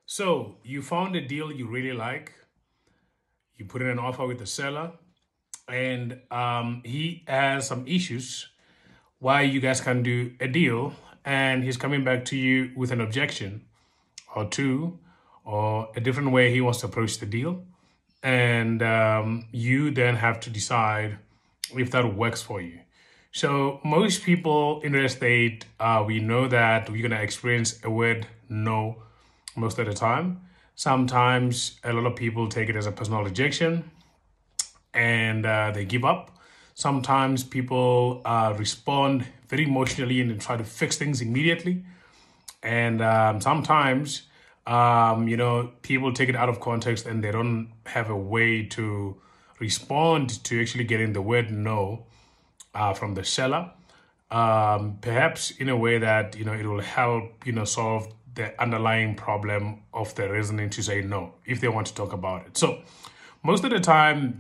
So you found a deal you really like. You put in an offer with the seller, and he has some issues why you guys can do a deal, and he's coming back to you with an objection or two, or a different way he wants to approach the deal, and you then have to decide if that works for you. So most people in real estate, we know that we're gonna experience a word no most of the time. Sometimes a lot of people take it as a personal rejection and they give up. Sometimes people respond very emotionally and they try to fix things immediately. And sometimes, people take it out of context and they don't have a way to respond to actually getting the word no from the seller. Perhaps in a way that, it will help, solve the underlying problem of the reasoning to say no, if they want to talk about it. So most of the time,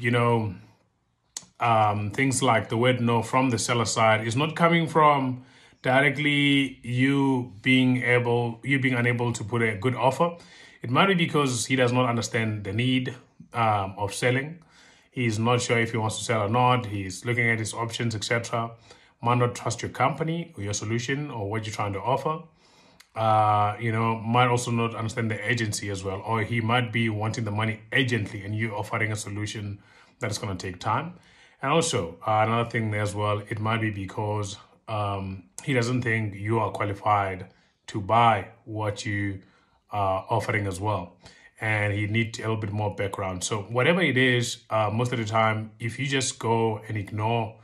things like the word no from the seller side is not coming from directly you being unable to put a good offer. It might be because he does not understand the need of selling. He's not sure if he wants to sell or not. He's looking at his options, etc. Might not trust your company or your solution or what you're trying to offer. Might also not understand the agency as well, or he might be wanting the money urgently and you offering a solution that is going to take time. And also another thing as well, it might be because he doesn't think you are qualified to buy what you are offering as well. And he needs a little bit more background. So whatever it is, most of the time, if you just go and ignore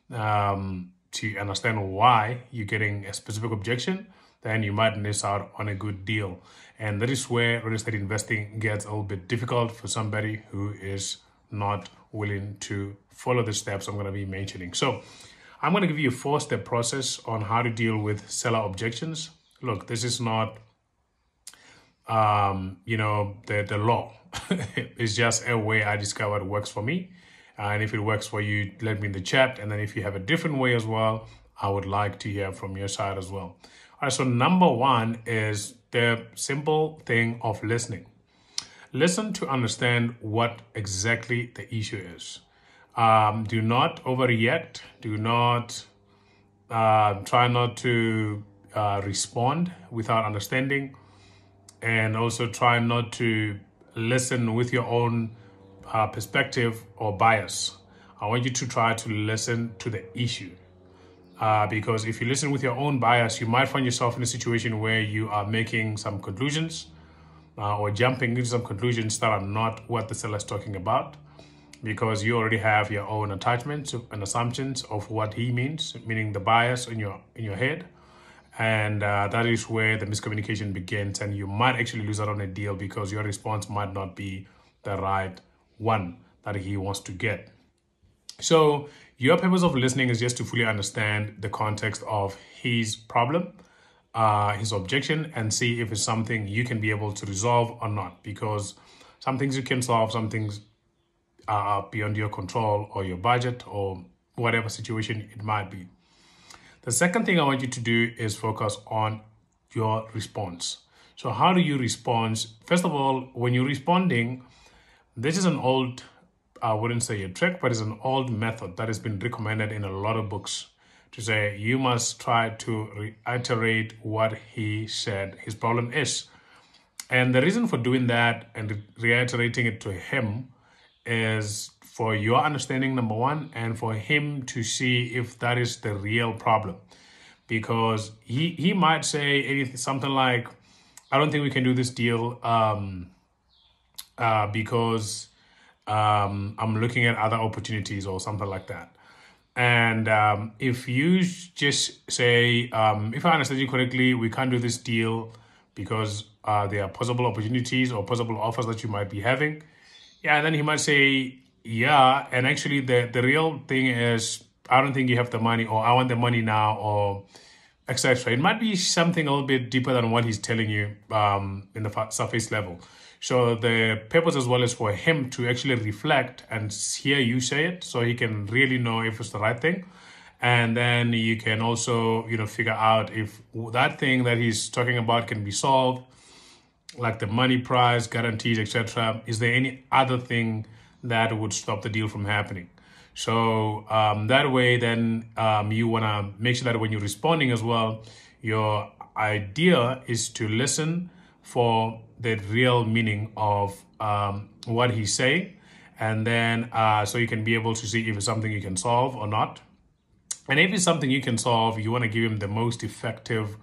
to understand why you're getting a specific objection, then you might miss out on a good deal. And that is where real estate investing gets a little bit difficult for somebody who is not willing to follow the steps I'm going to be mentioning. So I'm going to give you a 4-step process on how to deal with seller objections. Look, this is not, the law. It's just a way I discovered works for me. And if it works for you, let me in the chat. And then if you have a different way as well, I would like to hear from your side as well. All right, so number 1 is the simple thing of listening. Listen to understand what exactly the issue is. Do not overreact. Do not try not to respond without understanding. And also try not to listen with your own perspective or bias. I want you to try to listen to the issue. Because if you listen with your own bias, you might find yourself in a situation where you are making some conclusions or jumping into some conclusions that are not what the seller is talking about, because you already have your own attachments and assumptions of what he means, meaning the bias in your head. And that is where the miscommunication begins, and you might actually lose out on a deal because your response might not be the right one that he wants to get. So your purpose of listening is just to fully understand the context of his problem, his objection, and see if it's something you can be able to resolve or not. Because some things you can solve, some things are beyond your control or your budget or whatever situation it might be. The second thing I want you to do is focus on your response. So how do you respond? First of all, when you're responding, this is an old, I wouldn't say a trick, but it's an old method that has been recommended in a lot of books to say you must try to reiterate what he said his problem is. And the reason for doing that and reiterating it to him is for your understanding, number 1, and for him to see if that is the real problem. Because he might say anything, something like, I don't think we can do this deal because I'm looking at other opportunities or something like that. And if you just say, if I understand you correctly, we can't do this deal because there are possible opportunities or possible offers that you might be having. Yeah, and then he might say, yeah, and actually the real thing is, I don't think you have the money, or I want the money now, or etc. It might be something a little bit deeper than what he's telling you in the surface level. So the purpose as well is for him to actually reflect and hear you say it, so he can really know if it's the right thing. And then you can also, figure out if that thing that he's talking about can be solved like the money price, guarantees, etc. Is there any other thing that would stop the deal from happening? So that way, then you want to make sure that when you're responding as well, your idea is to listen for the real meaning of what he's saying. And then so you can be able to see if it's something you can solve or not. And if it's something you can solve, you want to give him the most effective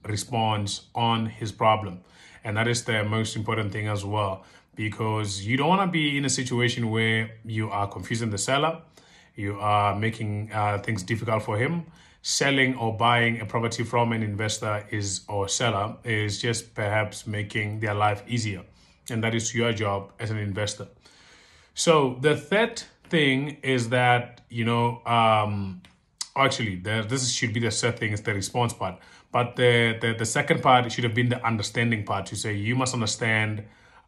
response on his problem. And that is the most important thing as well, because you don't want to be in a situation where you are confusing the seller, you are making things difficult for him. Selling or buying a property from an investor or seller is just perhaps making their life easier. And that is your job as an investor. So the third thing is that, actually, this should be the third thing, is the response part. But the second part should have been the understanding part, to say you must understand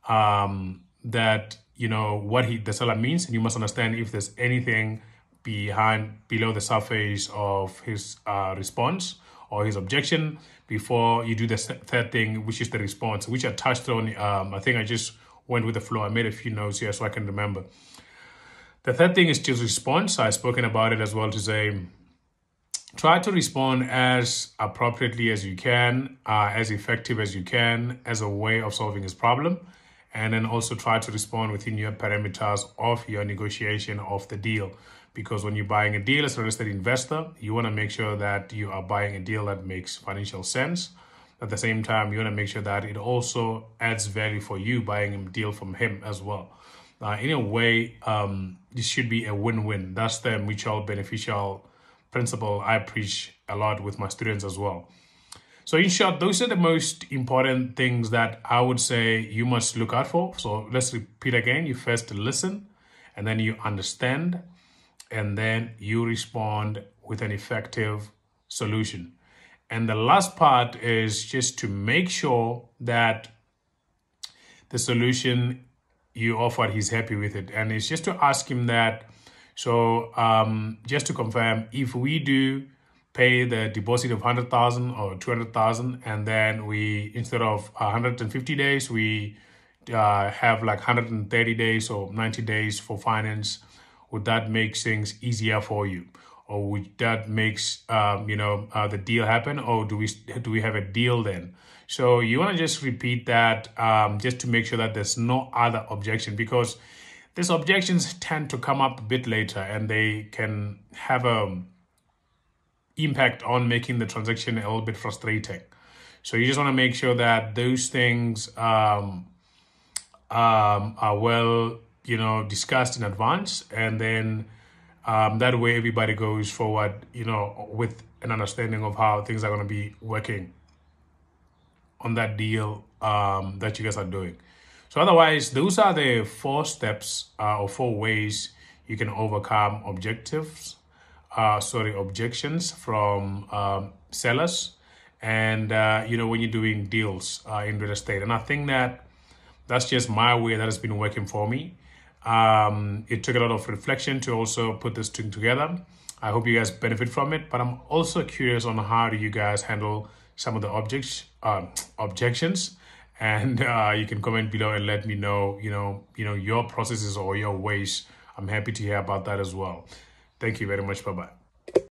that, what the seller means, and you must understand if there's anything below the surface of his response or his objection before you do the third thing, which is the response, which I touched on. I think I just went with the flow. I made a few notes here so I can remember. The third thing is just response. I've spoken about it as well, to say, try to respond as appropriately as you can, as effective as you can, as a way of solving his problem. And then also try to respond within your parameters of your negotiation of the deal. Because when you're buying a deal as a real estate investor, you want to make sure that you are buying a deal that makes financial sense. At the same time, you want to make sure that it also adds value for you buying a deal from him as well. In a way, this should be a win-win. That's the mutual beneficial principle I preach a lot with my students as well. So in short, those are the most important things that I would say you must look out for. So let's repeat again. You first listen, and then you understand, and then you respond with an effective solution. And the last part is just to make sure that the solution you offered, he's happy with it. And it's just to ask him that, so just to confirm, if we do pay the deposit of 100,000 or 200,000, and then we, instead of 150 days, we have like 130 days or 90 days for finance, would that make things easier for you? Or would that makes the deal happen? Or do we have a deal then? So you want to just repeat that just to make sure that there's no other objection, because these objections tend to come up a bit later, and they can have a impact on making the transaction a little bit frustrating. So you just want to make sure that those things are well, discussed in advance, and then that way everybody goes forward, with an understanding of how things are going to be working on that deal that you guys are doing. So otherwise, those are the 4 steps or 4 ways you can overcome objections from sellers, and when you're doing deals in real estate. And I think that's just my way that has been working for me. It took a lot of reflection to also put this thing together. I hope you guys benefit from it, but I'm also curious on how do you guys handle some of the objections, and you can comment below and let me know, your processes or your ways. I'm happy to hear about that as well. Thank you very much. Bye-bye.